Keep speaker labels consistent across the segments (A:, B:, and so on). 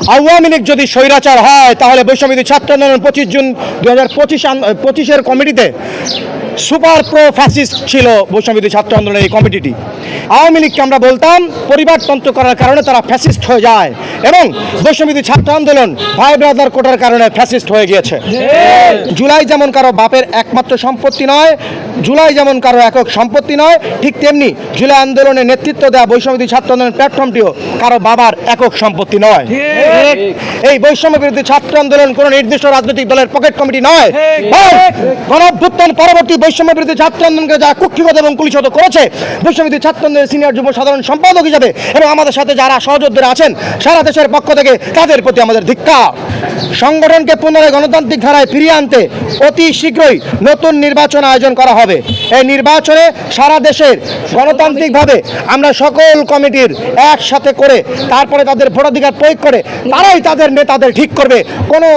A: আওয়ামী লীগ যদি স্বৈরাচার হয় তাহলে বৈষম্যবিরোধী ছাত্র আন্দোলন 25 জুন 2025 কমিটিতে সুপার প্রো ফ্যাসিস্ট ছিল বৈষম্যবিরোধী ছাত্র আন্দোলনের এই কমিটিটি। আওয়ামী লীগকে আমরা বলতাম পরিবারতন্ত্র করার কারণে তারা ফ্যাসিস্ট হয়ে যায় এবং বৈষম্যবিরোধী ছাত্র আন্দোলন ভাই ব্রাদার কোটার কারণে ফ্যাসিস্ট হয়ে গিয়েছে। জুলাই যেমন কারো বাপের একমাত্র সম্পত্তি নয়, জুলাই যেমন কারো একক সম্পত্তি নয়, ঠিক তেমনি জুলাই আন্দোলনে নেতৃত্ব দেওয়া বৈষম্যবিরোধী ছাত্র আন্দোলনের প্ল্যাটফর্মটিও কারো বাবার একক সম্পত্তি নয়। এই বৈষম্যবিরোধী ছাত্র আন্দোলন কোনো নির্দিষ্ট রাজনৈতিক দলের পকেট কমিটি নয়। গণঅভ্যুত্থান পরবর্তী বৈষম্যবিরোধী ছাত্র আন্দোলনকে যারা কুক্ষিগত এবং কুলিশত করেছে, বৈষম্যবিরোধী ছাত্র আন্দোলনের সিনিয়র যুব সাধারণ সম্পাদক হিসেবে এবং আমাদের সাথে যারা সহযোদ্ধারা আছেন সারা দেশের পক্ষ থেকে তাদের প্রতি আমাদের ধিক্কার। সংগঠনকে পুনরায় গণতান্ত্রিক ধারায় ফিরিয়ে আনতে অতি শীঘ্রই নতুন নির্বাচন আয়োজন করা হবে। এই নির্বাচনে সারা দেশের গণতান্ত্রিকভাবে আমরা সকল কমিটির একসাথে করে তারপরে তাদের ভোটাধিকার প্রয়োগ করে তারাই তাদের নেতাদের ঠিক করবে। কোনো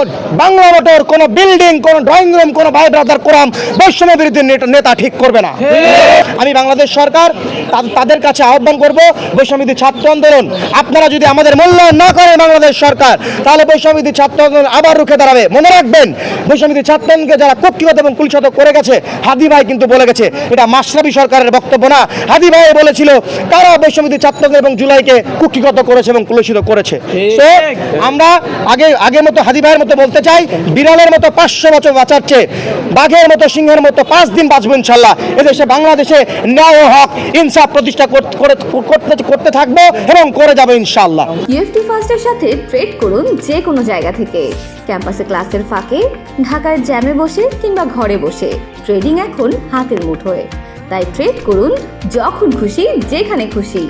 A: বাংলা মোটর, কোনো বিল্ডিং, কোনো ড্রয়িং রুম, কোনো ভাই ব্রাদার কোরাম বৈষম্য বিরোধী নেতা ঠিক করবে না। আমি বাংলাদেশ সরকার তাদের কাছে আহ্বান করব, বৈষম্যবিরোধী ছাত্র আন্দোলন আপনারা যদি আমাদের মূল্যায়ন না করেন বাংলাদেশ সরকার, তাহলে বৈষম্যবিরোধী ছাত্র আন্দোলন আবার রুখে দাঁড়াবে। মনে রাখবেন, বৈষম্যবিরোধী ছাত্র আন্দোলনকে যারা কুক্ষিগত এবং কুলসিত করে গেছে, হাদি ভাই কিন্তু বলে গেছে, এটা মাশরাফি সরকারের বক্তব্য না। হাদি ভাই বলেছিল কারা বৈষম্যবিরোধী ছাত্র আন্দোলন এবং জুলাইকে কুক্ষিগত করেছে এবং কুলসিত করেছে। তো আমরা আগের মতো হাদি ভাইয়ের মতো বলতে চাই, বিড়ালের মতো 500 বছর বাঁচার চেয়ে বাঘের মতো সিংহের মতো 5 দিন বাঁচবো ইনশাল্লাহ। এদেশে বাংলাদেশে ন্যায় ও হক ইনসাফ প্রতিষ্ঠা করতে থাকবো এবং করে যাবো ইনশাল্লাহ।
B: ইউএফটি ফার্স্টের সাথে ট্রেড করুন যে কোনো জায়গা থেকে, ক্যাম্পাসে ক্লাসের ফাঁকে, ঢাকার জ্যামে বসে কিংবা ঘরে বসে। ট্রেডিং এখন হাতের মুঠোয়, তাই ট্রেড করুন যখন খুশি যেখানে খুশি।